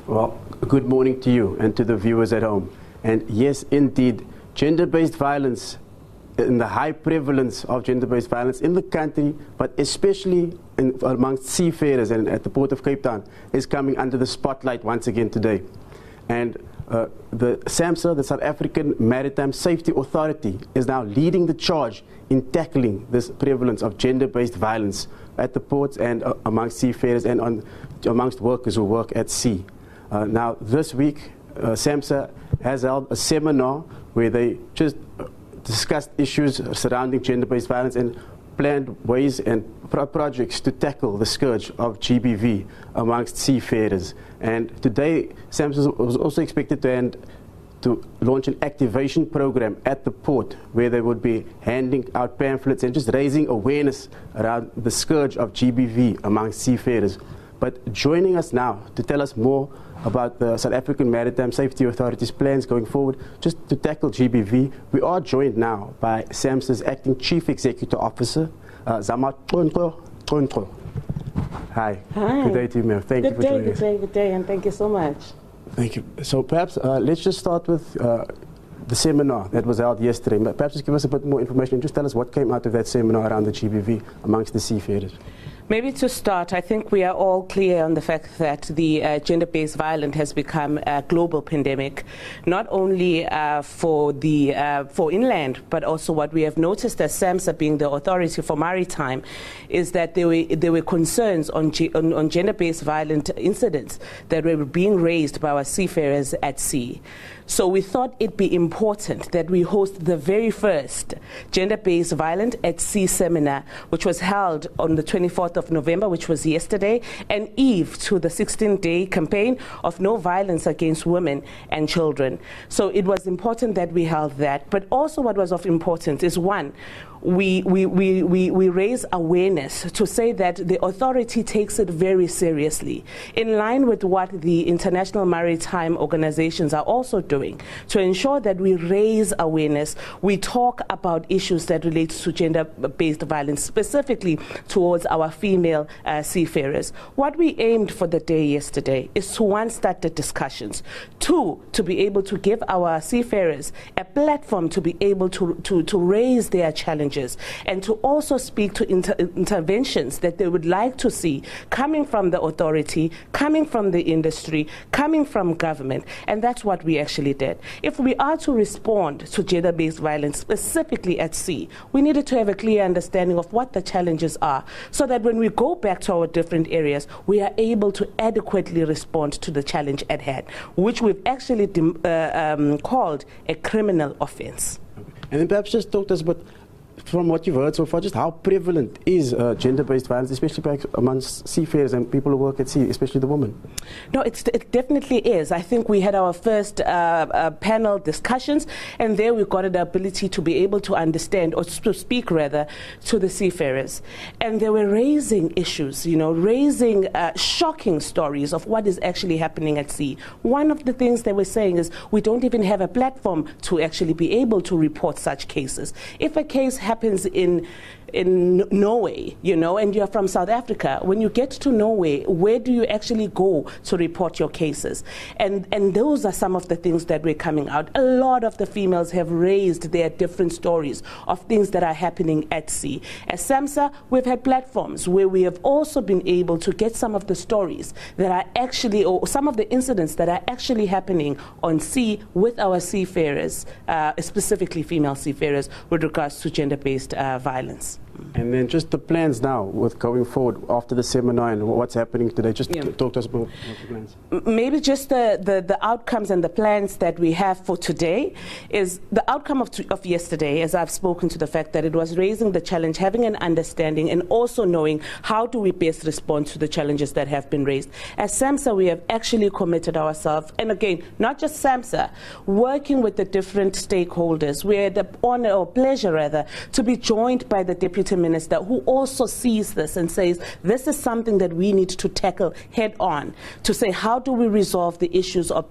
Well, good morning to you and to the viewers at home. And yes, indeed, gender-based violence and the high prevalence of gender-based violence in the country, but especially amongst seafarers and at the Port of Cape Town, is coming under the spotlight once again today. And the SABC, the South African Maritime Safety Authority, is now leading the charge in tackling this prevalence of gender-based violence at the ports and amongst seafarers and amongst workers who work at sea. Now, this week, SABC has held a seminar where they just discussed issues surrounding gender-based violence and planned ways and projects to tackle the scourge of GBV amongst seafarers. And today, SABC was also expected to launch an activation program at the port where they would be handing out pamphlets and just raising awareness around the scourge of GBV amongst seafarers. But joining us now to tell us more about the South African Maritime Safety Authority's plans going forward just to tackle GBV, we are joined now by SABC's Acting Chief Executive Officer, Zama Tonko. Hi. Hi. Good day to you, ma'am. Thank you for joining us. Good day, and thank you so much. Thank you. So perhaps let's just start with the seminar that was held yesterday. Perhaps just give us a bit more information and just tell us what came out of that seminar around the GBV amongst the seafarers. Maybe to start, I think we are all clear on the fact that the gender-based violence has become a global pandemic, not only for inland, but also what we have noticed as SABC being the authority for maritime, is that there were concerns on gender-based violent incidents that were being raised by our seafarers at sea. So we thought it'd be important that we host the very first gender-based violence at sea seminar, which was held on the 24th of November, which was yesterday, and eve to the 16-day campaign of no violence against women and children. So it was important that we held that. But also what was of importance is, one, we raise awareness to say that the authority takes it very seriously, in line with what the international maritime organizations are also doing, to ensure that we raise awareness, we talk about issues that relate to gender-based violence, specifically towards our female seafarers. What we aimed for the day yesterday is to, one, start the discussions, two, to be able to give our seafarers a platform to be able to raise their challenges, and to also speak to interventions that they would like to see coming from the authority, coming from the industry, coming from government. And that's what we actually did. If we are to respond to gender-based violence specifically at sea, we needed to have a clear understanding of what the challenges are, so that when we go back to our different areas, we are able to adequately respond to the challenge at hand, which we've actually called a criminal offense. And then perhaps just talk to us about, from what you've heard so far, just how prevalent is gender-based violence, especially amongst seafarers and people who work at sea, especially the women? No, it definitely is. I think we had our first panel discussions, and there we got the ability to be able to understand, or to speak rather, to the seafarers. And they were raising issues, raising shocking stories of what is actually happening at sea. One of the things they were saying is, we don't even have a platform to actually be able to report such cases. If a case happens in Norway, and you're from South Africa, when you get to Norway, where do you actually go to report your cases? And those are some of the things that were coming out. A lot of the females have raised their different stories of things that are happening at sea. As SABC, we've had platforms where we have also been able to get some of the stories that are actually, or some of the incidents that are actually happening on sea with our seafarers, specifically female seafarers, with regards to gender-based violence. And then just the plans now with going forward after the seminar and what's happening today. Just talk to us about the plans. Maybe just the outcomes and the plans that we have for today is the outcome of yesterday, as I've spoken to the fact that it was raising the challenge, having an understanding, and also knowing how do we best respond to the challenges that have been raised. As SABC, we have actually committed ourselves, and again, not just SABC, working with the different stakeholders. We had the honor or pleasure, rather, to be joined by the Deputy Minister who also sees this and says this is something that we need to tackle head on, to say how do we resolve the issues of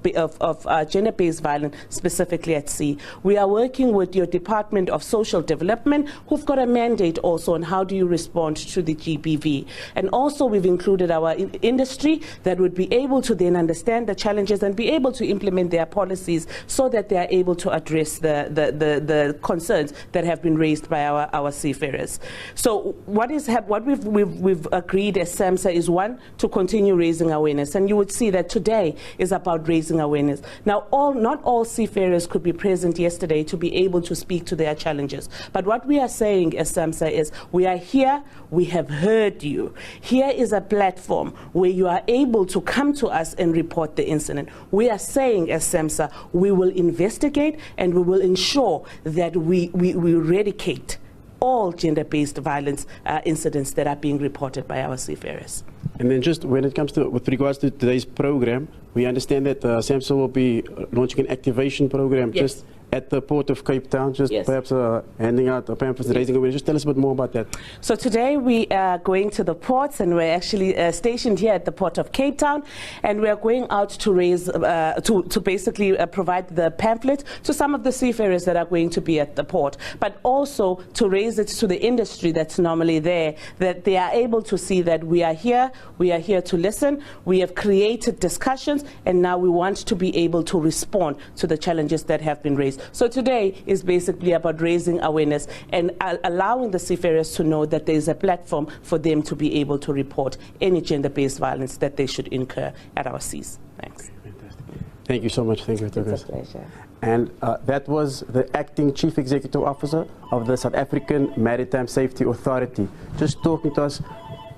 gender-based violence specifically at sea. We are working with your Department of Social Development, who've got a mandate also on how do you respond to the GBV. And also we've included our industry that would be able to then understand the challenges and be able to implement their policies so that they are able to address the concerns that have been raised by our seafarers. So what we've agreed as SAMSA is, one, to continue raising awareness, and you would see that today is about raising awareness. Now, not all seafarers could be present yesterday to be able to speak to their challenges, but what we are saying as SAMSA is we are here, we have heard you. Here is a platform where you are able to come to us and report the incident. We are saying as SAMSA we will investigate and we will ensure that we eradicate all gender-based violence incidents that are being reported by our seafarers. And then just when it comes to, with regards to today's program, we understand that SAMSA will be launching an activation program. Yes. Just at the Port of Cape Town, just yes. perhaps handing out pamphlets, raising awareness. Just tell us a bit more about that. So today we are going to the ports, and we're actually stationed here at the Port of Cape Town, and we are going out to raise, to basically provide the pamphlet to some of the seafarers that are going to be at the port, but also to raise it to the industry that's normally there, that they are able to see that we are here to listen, we have created discussions, and now we want to be able to respond to the challenges that have been raised. So today is basically about raising awareness and allowing the seafarers to know that there is a platform for them to be able to report any gender-based violence that they should incur at our seas. Thanks. Fantastic. Thank you so much. Thank you, It's a pleasure. And that was the Acting Chief Executive Officer of the South African Maritime Safety Authority, just talking to us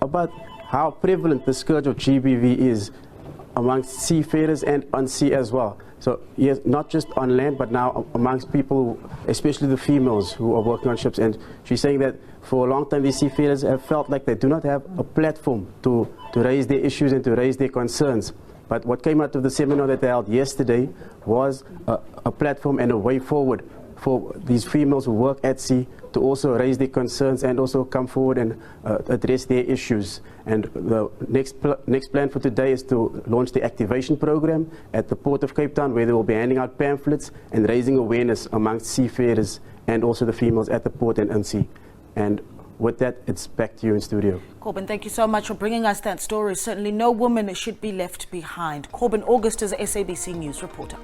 about how prevalent the scourge of GBV is amongst seafarers and on sea as well. So yes, not just on land, but now amongst people, especially the females who are working on ships. And she's saying that for a long time, these seafarers have felt like they do not have a platform to raise their issues and to raise their concerns. But what came out of the seminar that they held yesterday was a platform and a way forward for these females who work at sea to also raise their concerns and also come forward and address their issues. And the next plan for today is to launch the activation program at the Port of Cape Town, where they will be handing out pamphlets and raising awareness amongst seafarers and also the females at the port and on sea. And with that, it's back to you in studio. Corbin, thank you so much for bringing us that story. Certainly no woman should be left behind. Corbin August is a SABC News reporter.